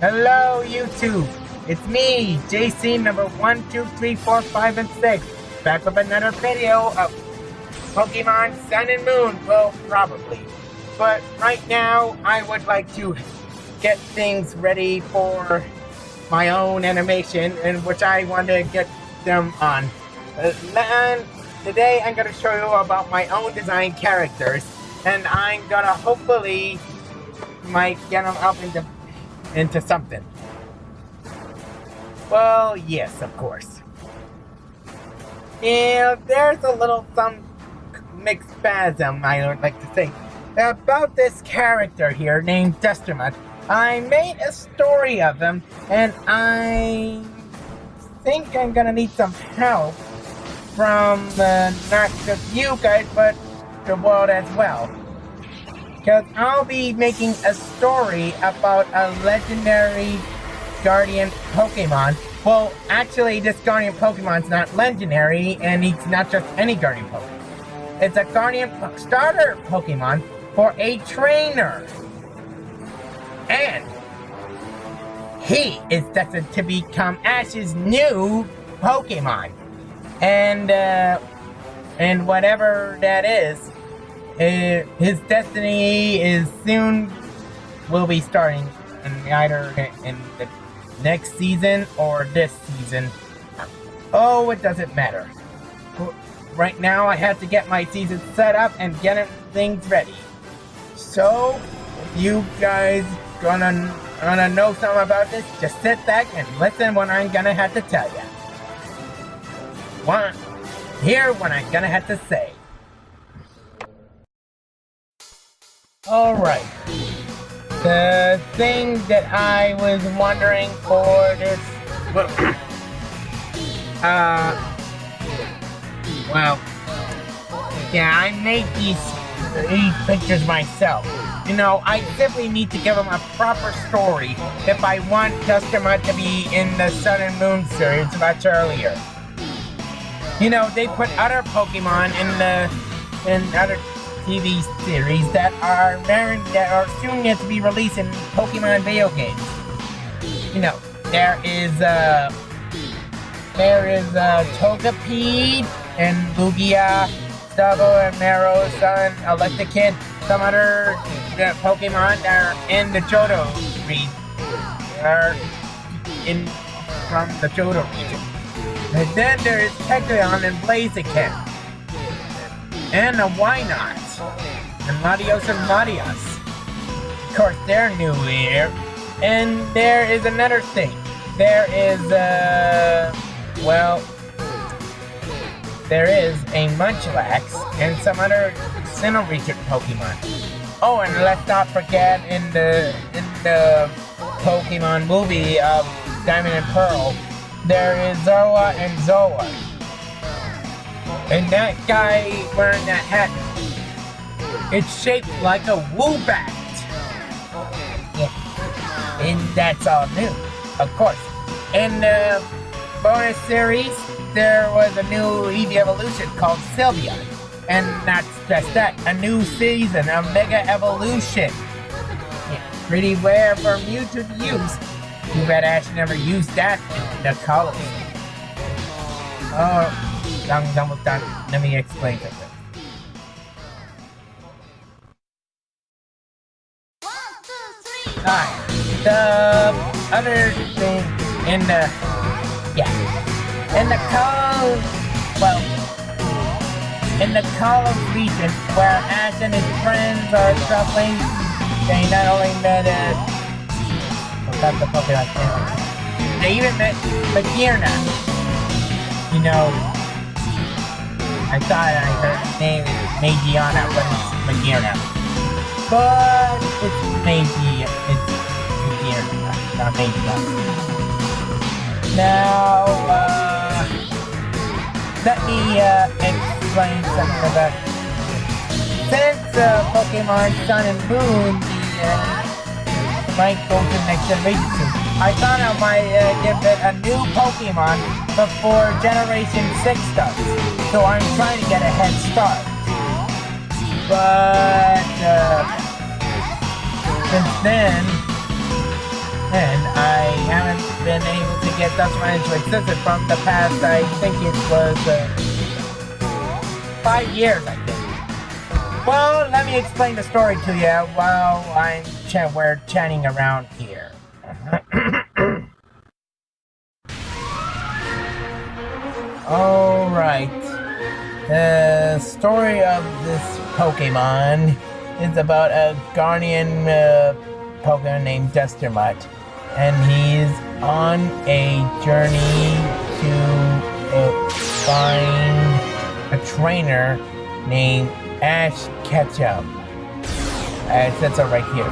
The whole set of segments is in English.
Hello, YouTube. It's me, JC number 1, 2, 3, 4, 5, and 6. Back with another video of Pokemon Sun and Moon. Well, probably. But right now, I would like to get things ready for my own animation, in which I want to get them on. And today, I'm going to show you about my own design characters. And I'm going to hopefully might get them up into something. Well, yes, of course. Yeah, there's a little some mixed spasm, I would like to say, about this character here named Dustermutt. I made a story of him, and I think I'm gonna need some help from not just you guys, but the world as well. Because I'll be making a story about a legendary Guardian Pokemon. Well, actually, this Guardian Pokemon's not legendary, and he's not just any Guardian Pokemon. It's a Guardian starter Pokemon for a trainer. And he is destined to become Ash's new Pokemon. And whatever that is, his destiny is soon will be starting in either in the next season or this season. Oh, it doesn't matter. Right now, I have to get my season set up and get things ready. So, if you guys gonna know something about this, just sit back and listen what I'm gonna have to tell you. Hear what I'm gonna have to say. Alright, the thing that I was wondering for this, well, yeah, I made these pictures myself. You know, I simply need to give them a proper story if I want Dustermutt to be in the Sun and Moon series much earlier. You know, they put other Pokemon in other TV series that are soon yet to be released in Pokemon video games. You know, there is Togepi and Lugia, Stubble and Marrow, Sun, Electrokid, some other Pokemon that are in the Johto region, from the Johto region. And then there is Kecleon and Blaziken, and a Wynot, and Latios and Latias. Of course, they're new here. And there is another thing. There is, there is a Munchlax and some other Sinnoh region Pokemon. Oh, and let's not forget in the Pokemon movie of Diamond and Pearl, there is Zoa and Zoa. And that guy wearing that hat, it's shaped like a Woobat. Yeah. And that's all new, of course. In the bonus series, there was a new Eevee evolution called Sylvia. And that's just that, a new season, a Mega Evolution. Yeah, pretty rare for Mewtwo to use. Too bad Ash never used that in the college. Oh, I'm almost done. Let me explain something. Alright, the other thing in the college region where Ash and his friends are traveling, they not only met forgot the Pokemon name. They even met Magearna. You know, I thought I heard his name is Magiana, but it's Magearna. But it's Magearna, not Magiana. Now, let me explain something about it. Since Pokemon Sun and Moon might go to the next generation soon, I thought I might give it a new Pokemon before Generation 6 starts. So I'm trying to get a head start. But since then, And I haven't been able to get Dustman into existence from the past, I think it was 5 years, I think. Well, let me explain the story to you while we're chatting around here. Alright. The story of this Pokemon is about a guardian Pokemon named Dustermutt. And he's on a journey to find a trainer named Ash Ketchum. It says so right here.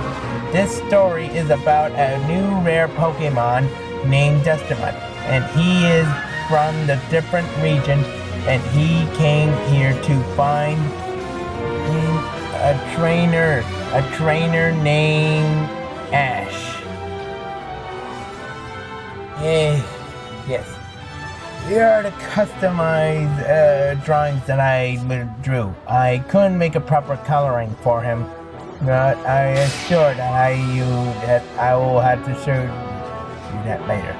This story is about a new rare Pokemon named Dustermutt, and he is from the different region, and he came here to find a trainer named Ash. Yes. Here are the customized drawings that I drew. I couldn't make a proper coloring for him, but I assure that I will have to show you that later.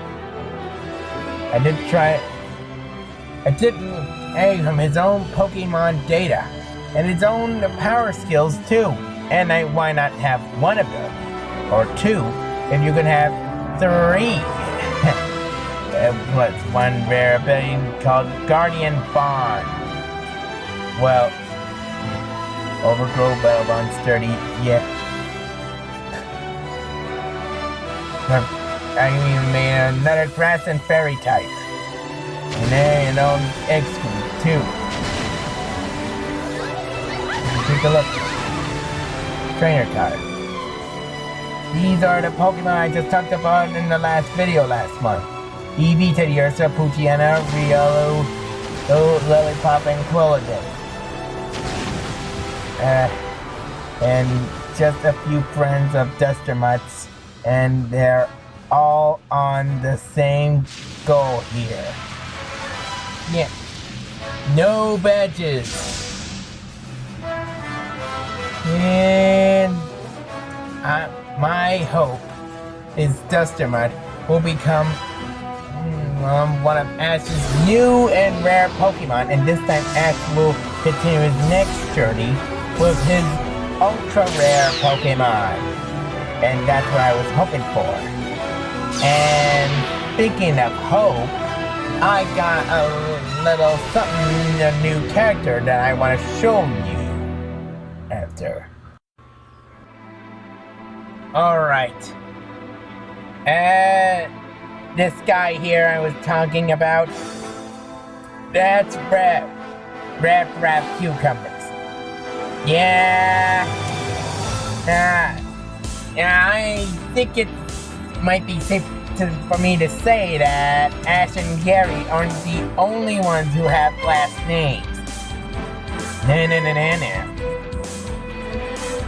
I did egg from his own Pokemon data, and his own power skills too. And why not have one ability? Or two, if you can have three. What's one rare ability called Guardian Bond? Well, Overgrow, Battle Bond, Sturdy, yeah. I even made another Grass and Fairy type. And then an own Egg Scoop, too. Take a look. Trainer card. These are the Pokemon I just talked about in the last video last month. Eevee, Teddiursa, Poochyena, Riolu, Lillipup, and Quilladin. And just a few friends of Dustermutt's, and they're all on the same goal here. Yeah. No badges. And my hope is Dustermutt will become one of Ash's new and rare Pokemon, and this time Ash will continue his next journey with his ultra rare Pokemon. And that's what I was hoping for. And speaking of hope, I got a little something, a new character that I want to show you after. Alright. This guy here I was talking about, that's Rev Cucumbers. Yeah, I think it might be safe for me to say that Ash and Gary aren't the only ones who have last names. No.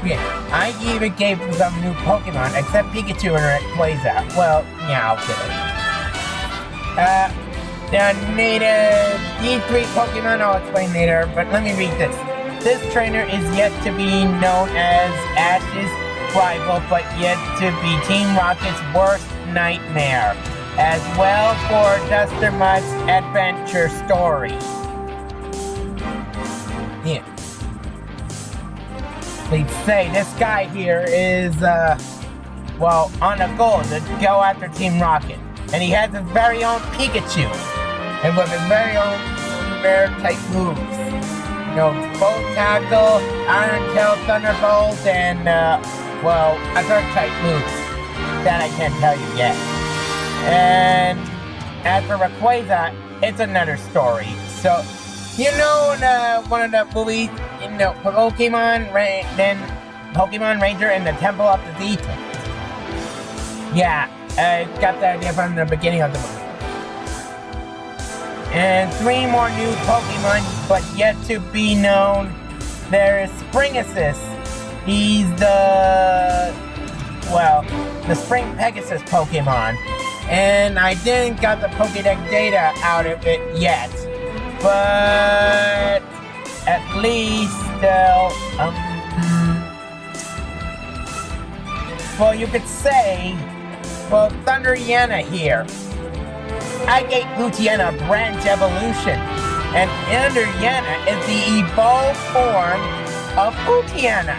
Yeah, I even gave them some new Pokemon, except Pikachu and Rayquaza. Well, yeah, I'll get it. The native D3 Pokemon I'll explain later, but let me read this. This trainer is yet to be known as Ash's rival, but yet to be Team Rocket's worst nightmare, as well for Dustermutt's adventure story. Yeah. They say this guy here is, on a goal to go after Team Rocket. And he has his very own Pikachu. And with his very own rare type moves. You know, Bolt Tackle, Iron Tail, Thunderbolt, and, other type moves. That I can't tell you yet. And as for Rayquaza, it's another story. So, you know, in one of the movies, Pokemon Ranger and the Temple of the Zeta. Yeah, I got the idea from the beginning of the movie. And 3 more new Pokemon, but yet to be known. There is Spring Assist. He's the Spring Pegasus Pokemon. And I didn't got the Pokédex data out of it yet. But at least you could say, Well, Thunder Yana here. I gave Luciana branch evolution, and Thunder Yana is the evolved form of Luciana.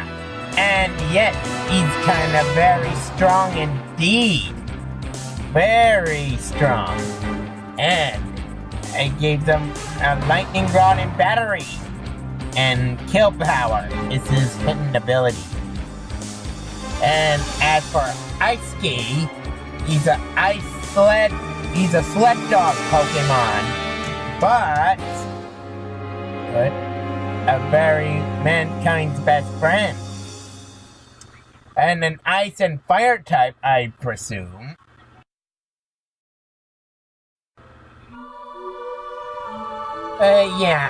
And yes, he's kind of very strong indeed. Very strong. And I gave them a lightning rod and battery. And kill power is his hidden ability. And as for Ice Ski, he's a sled dog Pokemon. But a very mankind's best friend. And an ice and fire type, I presume. Yeah.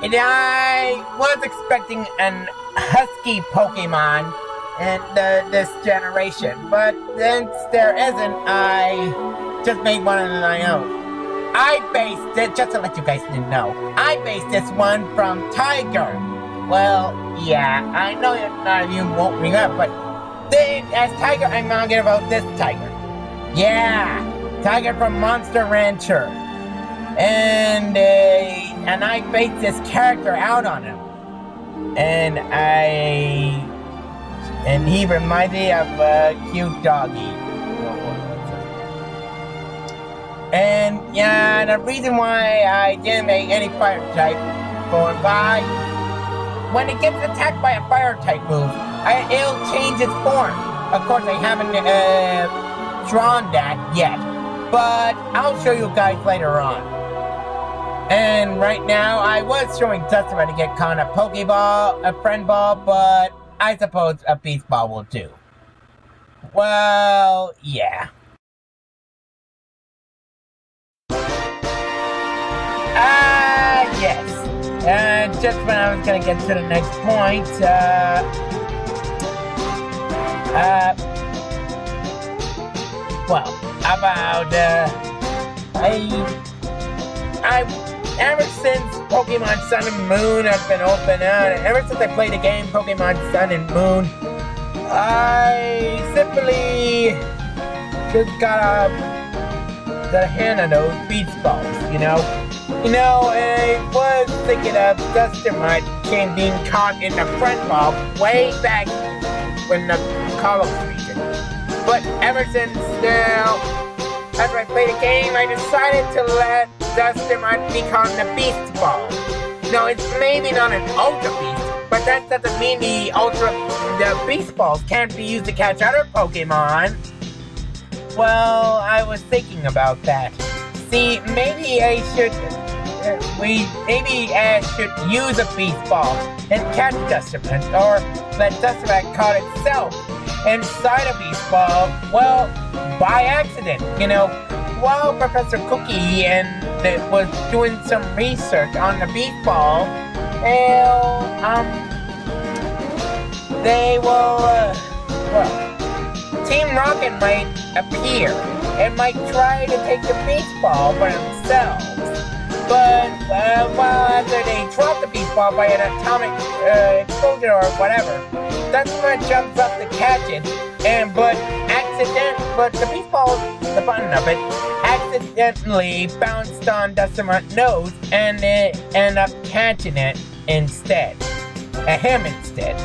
And I was expecting an husky Pokemon in this generation, but since there isn't, I just made one of my own. I based it, just to let you guys know, I based this one from Tiger. Well, yeah, I know none of you won't remember, but as Tiger, I'm talking about this Tiger. Yeah, Tiger from Monster Rancher. And I based this character out on him. And he reminds me of a cute doggy. And yeah, the reason why I didn't make any fire type for why when it gets attacked by a fire type move, it'll change its form. Of course, I haven't drawn that yet, but I'll show you guys later on. And right now, I was showing Dustin to get caught a Pokeball, a Friend Ball, but I suppose a Beast Ball will do. Well, yeah. Yes. Just when I was gonna get to the next point, well, about, ever since Pokemon Sun and Moon have been open out, ever since I played the game Pokemon Sun and Moon, I simply just got a hand on those Beast Balls, you know? I was thinking of Dustamite being caught in the Friend Ball way back when the Kalos region. But ever since now, after I played the game, I decided to let Dustamite be caught in the Beast Ball. No, it's maybe not an Ultra Beast, but that doesn't mean the Beast Balls can't be used to catch other Pokemon. Well, I was thinking about that. See, maybe I should use a Beast Ball and catch Dustamite, or let Dustamite caught itself inside a Beast Ball, well, by accident, while Professor Cookie was doing some research on the Beast Ball, they will, Team Rocket might appear and might try to take the Beast Ball for themselves. But, after they drop the Beast Ball by an atomic explosion or whatever, Dustamite jumps up to catch it, but the Beast Ball, the button of it, accidentally bounced on Dustamite's nose, and it ended up catching it instead. Him instead.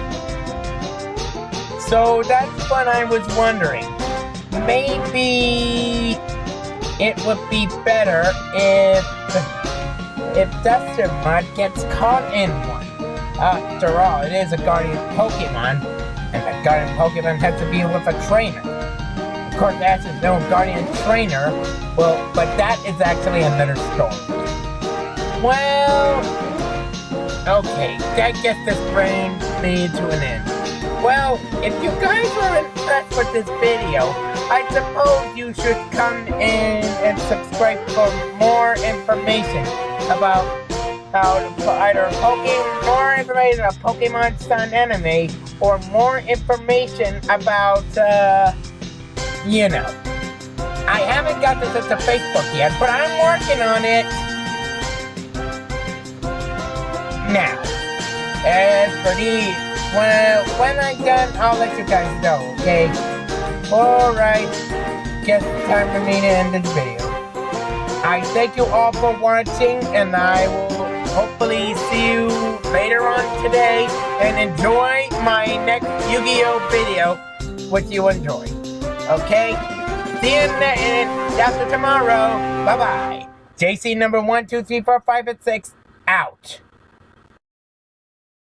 So that's what I was wondering. Maybe it would be better if Dustamite gets caught in one. After all, it is a guardian Pokemon, and a guardian Pokemon has to be with a trainer. Of course, that's his own guardian trainer, but that is actually another story. Well, okay, I guess this brings me to an end. Well, if you guys were impressed with this video, I suppose you should come in and subscribe for more information about either more information about Pokemon Sun anime, or more information about, I haven't got this into Facebook yet, but I'm working on it. Now, as for these, when I'm done, I'll let you guys know, okay? Alright. guess it's time for me to end this video. I thank you all for watching, and I will hopefully see you later on today, and enjoy my next Yu-Gi-Oh video, which you enjoy. Okay? See you after tomorrow. Bye-bye. JC number 1, 2, 3, 4, 5, and 6, out.